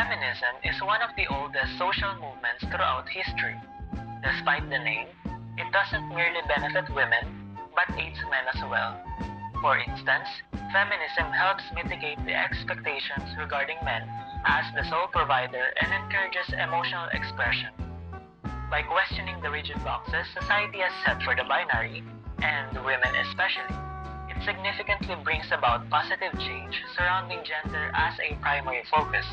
Feminism is one of the oldest social movements throughout history. Despite the name, it doesn't merely benefit women, but aids men as well. For instance, feminism helps mitigate the expectations regarding men as the sole provider and encourages emotional expression. By questioning the rigid boxes society has set for the binary, and women especially, it significantly brings about positive change surrounding gender as a primary focus.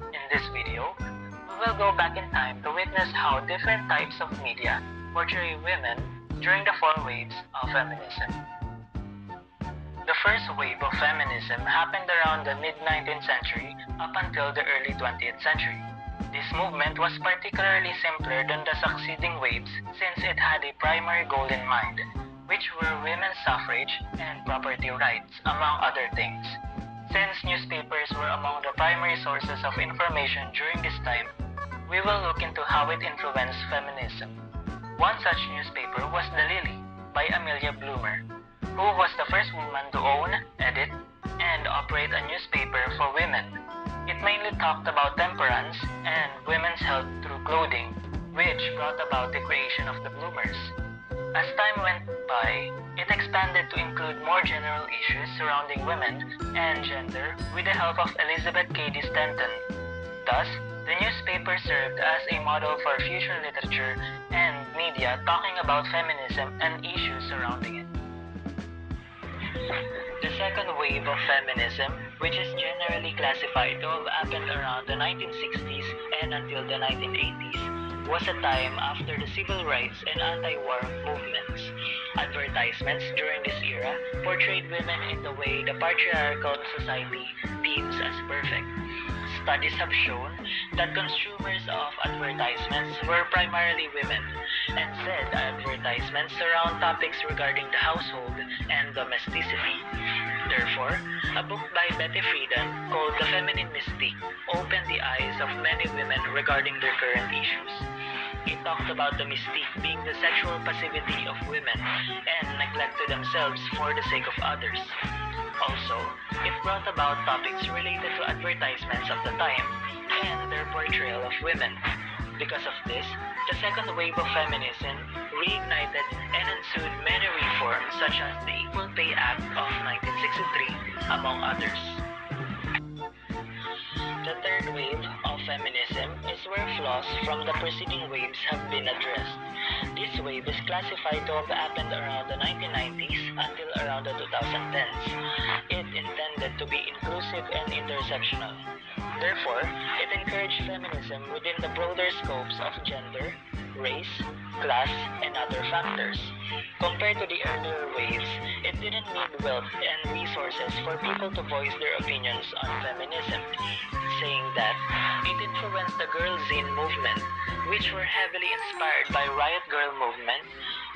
In this video, we will go back in time to witness how different types of media portray women during the four waves of feminism. The first wave of feminism happened around the mid-19th century up until the early 20th century. This movement was particularly simpler than the succeeding waves since it had a primary goal in mind, which were women's suffrage and property rights, among other things. Since newspapers were among the primary sources of information during this time, we will look into how it influenced feminism. One such newspaper was The Lily by Amelia Bloomer, who was the first woman to own, edit, and operate a newspaper for women. It mainly talked about temperance and women's health through clothing, which brought about the creation of the Bloomers. As time went by, it expanded to include more general issues surrounding women and gender with the help of Elizabeth Cady Stanton. Thus, the newspaper served as a model for future literature and media talking about feminism and issues surrounding it. The second wave of feminism, which is generally classified to have happened around the 1960s and until the 1980s, was a time after the civil rights and anti-war movements. Advertisements during this era portrayed women in the way the patriarchal society deems as perfect. Studies have shown that consumers of advertisements were primarily women, and said advertisements surround topics regarding the household and domesticity. Therefore, a book by Betty Friedan called The Feminine Mystique opened the eyes of many women regarding their current issues. It talked about the mystique being the sexual passivity of women and neglect to themselves for the sake of others. Also, it brought about topics related to advertisements of the time and their portrayal of women. Because of this, the second wave of feminism reignited and ensued many reforms such as the Equal Pay Act of 1963, among others. The third wave of feminism is where flaws from the preceding waves have been addressed. This wave is classified to have happened around the 1990s until around the 2010s. It intended to be inclusive and intersectional. Therefore, it encouraged feminism within the broader scopes of gender, race, class, and other factors. Compared to the earlier waves, it didn't need wealth and resources for people to voice their opinions on feminism, saying that it influenced the Girl Zine movement, which were heavily inspired by Riot Girl movement,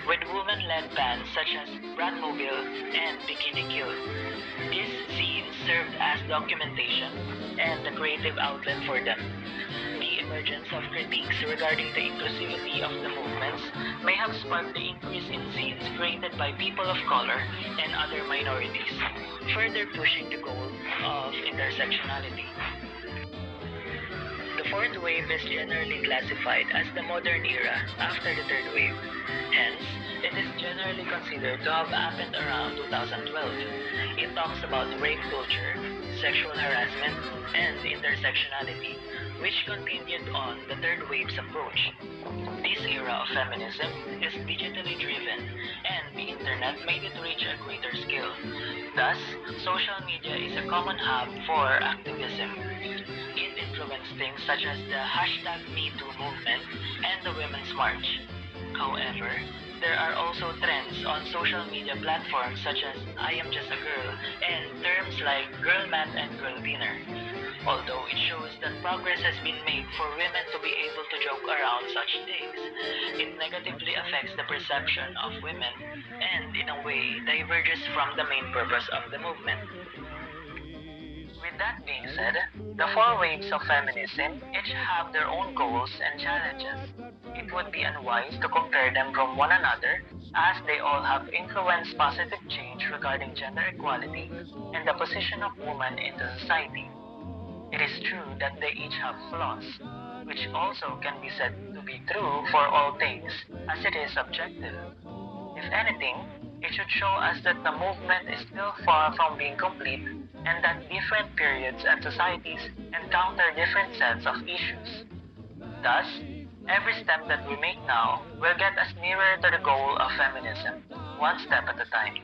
with women-led bands such as Bratmobile and Bikini Kill. These zines served as documentation and the creative outlet for them. The emergence of critiques regarding the inclusivity of the movements may have sparked the increase in zines created by people of color and other minorities, further pushing the goal of intersectionality. The fourth wave is generally classified as the modern era after the third wave. Hence, it is generally considered to have happened around 2012. It talks about rape culture, sexual harassment, and intersectionality, which continued on the third wave's approach. This era of feminism is digitally driven, and the internet made it reach a greater scale. Thus, social media is a common hub for activism. It influenced things such as the #MeToo movement and the Women's March. However, there are also trends on social media platforms such as I am just a girl and terms like girl math and girl dinner. Although it shows that progress has been made for women to be able to joke around such things, it negatively affects the perception of women and in a way diverges from the main purpose of the movement. With that being said, the four waves of feminism each have their own goals and challenges. It would be unwise to compare them from one another as they all have influenced positive change regarding gender equality and the position of women in the society. It is true that they each have flaws, which also can be said to be true for all things, as it is subjective. If anything, it should show us that the movement is still far from being complete and that different periods and societies encounter different sets of issues. Thus, every step that we make now will get us nearer to the goal of feminism, one step at a time.